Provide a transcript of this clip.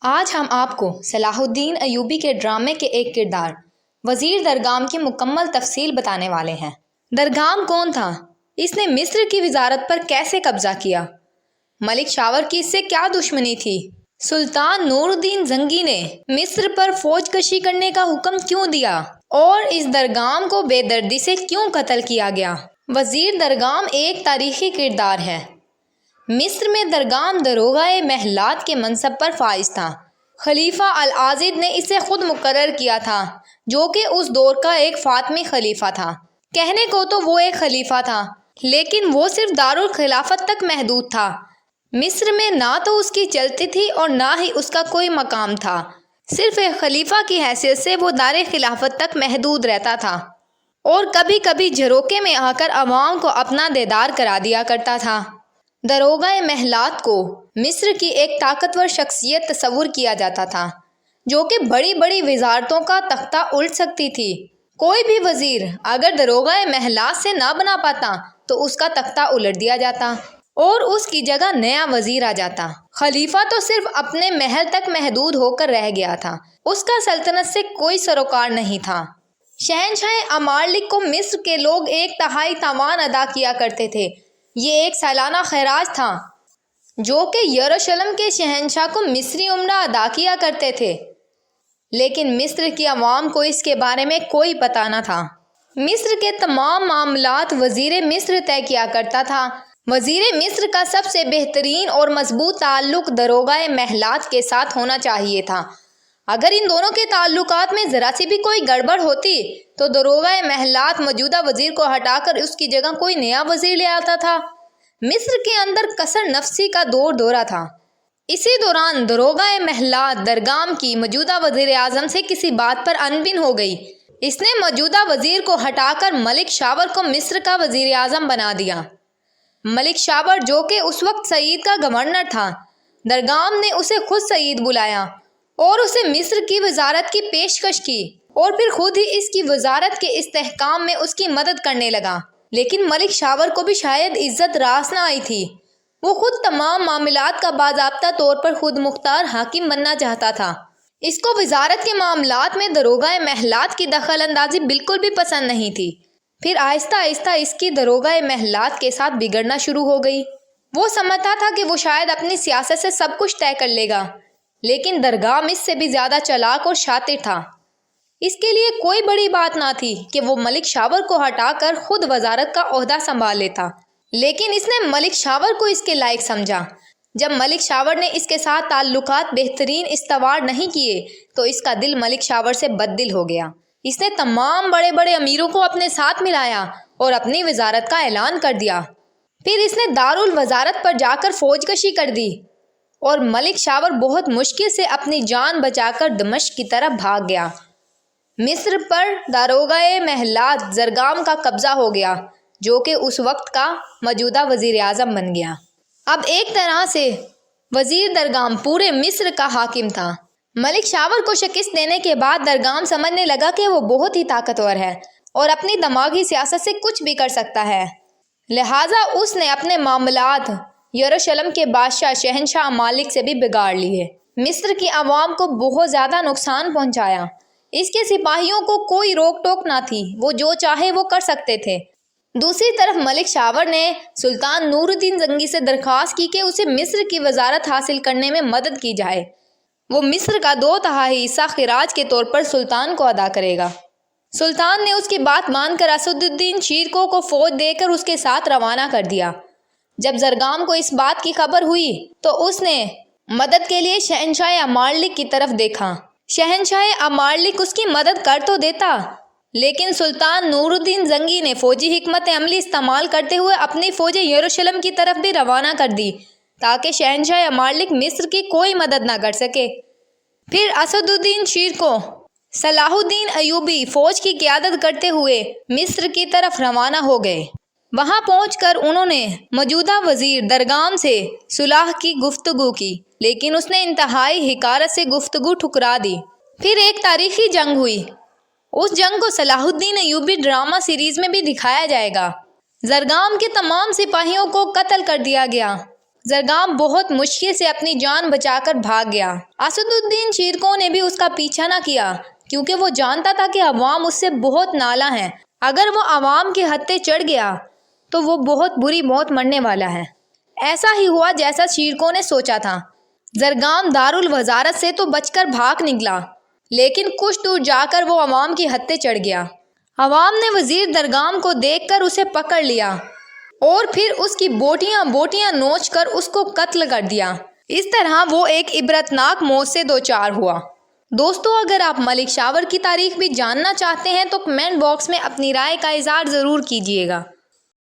آج ہم آپ کو صلاح الدین ایوبی کے ڈرامے کے ایک کردار وزیر درگام کی مکمل تفصیل بتانے والے ہیں۔ درگام کون تھا؟ اس نے مصر کی وزارت پر کیسے قبضہ کیا؟ ملک شاور کی اس سے کیا دشمنی تھی؟ سلطان نور الدین زنگی نے مصر پر فوج کشی کرنے کا حکم کیوں دیا اور اس درگام کو بے دردی سے کیوں قتل کیا گیا؟ وزیر درگام ایک تاریخی کردار ہے۔ مصر میں درگام داروغہ محلات کے منصب پر فائز تھا۔ خلیفہ العاضد نے اسے خود مقرر کیا تھا، جو کہ اس دور کا ایک فاطمی خلیفہ تھا۔ کہنے کو تو وہ ایک خلیفہ تھا، لیکن وہ صرف دارالخلافت تک محدود تھا۔ مصر میں نہ تو اس کی چلتی تھی اور نہ ہی اس کا کوئی مقام تھا۔ صرف ایک خلیفہ کی حیثیت سے وہ دار خلافت تک محدود رہتا تھا اور کبھی کبھی جھروکے میں آ کر عوام کو اپنا دیدار کرا دیا کرتا تھا۔ داروغہ محلات کو مصر کی ایک طاقتور شخصیت تصور کیا جاتا تھا، جو کہ بڑی بڑی وزارتوں کا تختہ الٹ سکتی تھی۔ کوئی بھی وزیر اگر داروغہ محلات سے نہ بنا پاتا تو اس کا تختہ الٹ دیا جاتا اور اس کی جگہ نیا وزیر آ جاتا۔ خلیفہ تو صرف اپنے محل تک محدود ہو کر رہ گیا تھا، اس کا سلطنت سے کوئی سروکار نہیں تھا۔ شہنشاہ امارلک کو مصر کے لوگ 1/3 تاوان ادا کیا کرتے تھے۔ یہ ایک سالانہ خراج تھا جو کہ یروشلم کے شہنشاہ کو مصری عمرہ ادا کیا کرتے تھے، لیکن مصر کی عوام کو اس کے بارے میں کوئی پتہ نہ تھا۔ مصر کے تمام معاملات وزیر مصر طے کیا کرتا تھا۔ وزیر مصر کا سب سے بہترین اور مضبوط تعلق داروغہ محلات کے ساتھ ہونا چاہیے تھا۔ اگر ان دونوں کے تعلقات میں ذرا سی بھی کوئی گڑبڑ ہوتی تو داروغہ محلات موجودہ وزیر کو ہٹا کر اس کی جگہ کوئی نیا وزیر لے آتا تھا۔ مصر کے اندر کثر نفسی کا دورہ تھا۔ اسی دوران داروغہ محلات درگام کی موجودہ وزیر اعظم سے کسی بات پر انبن ہو گئی۔ اس نے موجودہ وزیر کو ہٹا کر ملک شاور کو مصر کا وزیر اعظم بنا دیا۔ ملک شاور جو کہ اس وقت سعید کا گورنر تھا، درگام نے اسے خود سعید بلایا اور اسے مصر کی وزارت کی پیشکش کی اور پھر خود ہی اس کی وزارت کے استحکام میں اس کی مدد کرنے لگا۔ لیکن ملک شاور کو بھی شاید عزت راس نہ آئی تھی۔ وہ خود تمام معاملات کا باضابطہ طور پر خود مختار حاکم بننا چاہتا تھا۔ اس کو وزارت کے معاملات میں داروغہ محلات کی دخل اندازی بالکل بھی پسند نہیں تھی۔ پھر آہستہ آہستہ اس کی داروغہ محلات کے ساتھ بگڑنا شروع ہو گئی۔ وہ سمجھتا تھا کہ وہ شاید اپنی سیاست سے سب کچھ طے کر لے گا، لیکن درگام اس سے بھی زیادہ چالاک اور شاطر تھا۔ اس کے لیے کوئی بڑی بات نہ تھی کہ وہ ملک شاور کو ہٹا کر خود وزارت کا عہدہ سنبھال لیتا، لیکن اس نے ملک شاور کو اس کے لائق سمجھا۔ جب ملک شاور نے اس کے ساتھ تعلقات بہترین استوار نہیں کیے تو اس کا دل ملک شاور سے بد دل ہو گیا۔ اس نے تمام بڑے بڑے امیروں کو اپنے ساتھ ملایا اور اپنی وزارت کا اعلان کر دیا۔ پھر اس نے دارالوزارت پر جا کر فوج کشی کر دی اور ملک شاور بہت مشکل سے اپنی جان بچا کر دمشق کی طرف بھاگ گیا۔ مصر پر داروغہ محلات درگام کا قبضہ ہو گیا، جو کہ اس وقت کا موجودہ وزیر اعظم بن گیا۔ اب ایک طرح سے وزیر درگام پورے مصر کا حاکم تھا۔ ملک شاور کو شکست دینے کے بعد درگام سمجھنے لگا کہ وہ بہت ہی طاقتور ہے اور اپنی دماغی سیاست سے کچھ بھی کر سکتا ہے، لہٰذا اس نے اپنے معاملات یروشلم کے بادشاہ شہنشاہ مالک سے بھی بگاڑ لیے۔ مصر کی عوام کو بہت زیادہ نقصان پہنچایا۔ اس کے سپاہیوں کو کوئی روک ٹوک نہ تھی، وہ جو چاہے وہ کر سکتے تھے۔ دوسری طرف ملک شاور نے سلطان نور الدین زنگی سے درخواست کی کہ اسے مصر کی وزارت حاصل کرنے میں مدد کی جائے۔ وہ مصر کا 2/3 حصہ خراج کے طور پر سلطان کو ادا کرے گا۔ سلطان نے اس کی بات مان کر اسد الدین شیرکو کو فوج دے کر اس کے ساتھ روانہ کر دیا۔ جب درگام کو اس بات کی خبر ہوئی تو اس نے مدد کے لیے شہنشاہ امارلک کی طرف دیکھا۔ شہنشاہ امارلک اس کی مدد کر تو دیتا، لیکن سلطان نور الدین زنگی نے فوجی حکمت عملی استعمال کرتے ہوئے اپنی فوجیں یروشلم کی طرف بھی روانہ کر دی تاکہ شہنشاہ امارلک مصر کی کوئی مدد نہ کر سکے۔ پھر اسد الدین شیرکو صلاح الدین ایوبی فوج کی قیادت کرتے ہوئے مصر کی طرف روانہ ہو گئے۔ وہاں پہنچ کر انہوں نے موجودہ وزیر درگام سے صلح کی گفتگو کی، لیکن اس نے انتہائی حقارت سے گفتگو ٹھکرا دی۔ پھر ایک تاریخی جنگ ہوئی۔ اس جنگ کو صلاح الدین ایوبی ڈرامہ سیریز میں بھی دکھایا جائے گا۔ درگام کے تمام سپاہیوں کو قتل کر دیا گیا۔ زرگام بہت مشکل سے اپنی جان بچا کر بھاگ گیا۔ اسد الدین شیرکو نے بھی اس کا پیچھا نہ کیا کیونکہ وہ جانتا تھا کہ عوام اس سے بہت نالاں ہیں۔ اگر وہ عوام کے ہتھے چڑھ گیا تو وہ بہت بری موت مرنے والا ہے۔ ایسا ہی ہوا جیسا شیرکو نے سوچا تھا۔ زرگام دارالوزارت سے تو بچ کر بھاگ نکلا، لیکن کچھ دور جا کر وہ عوام کے ہتھے چڑھ گیا۔ عوام نے وزیر درگام کو دیکھ کر اسے پکڑ لیا اور پھر اس کی بوٹیاں بوٹیاں نوچ کر اس کو قتل کر دیا۔ اس طرح وہ ایک عبرتناک موت سے دوچار ہوا۔ دوستو، اگر آپ ملک شاور کی تاریخ بھی جاننا چاہتے ہیں تو کمنٹ باکس میں اپنی رائے کا اظہار ضرور کیجیے گا۔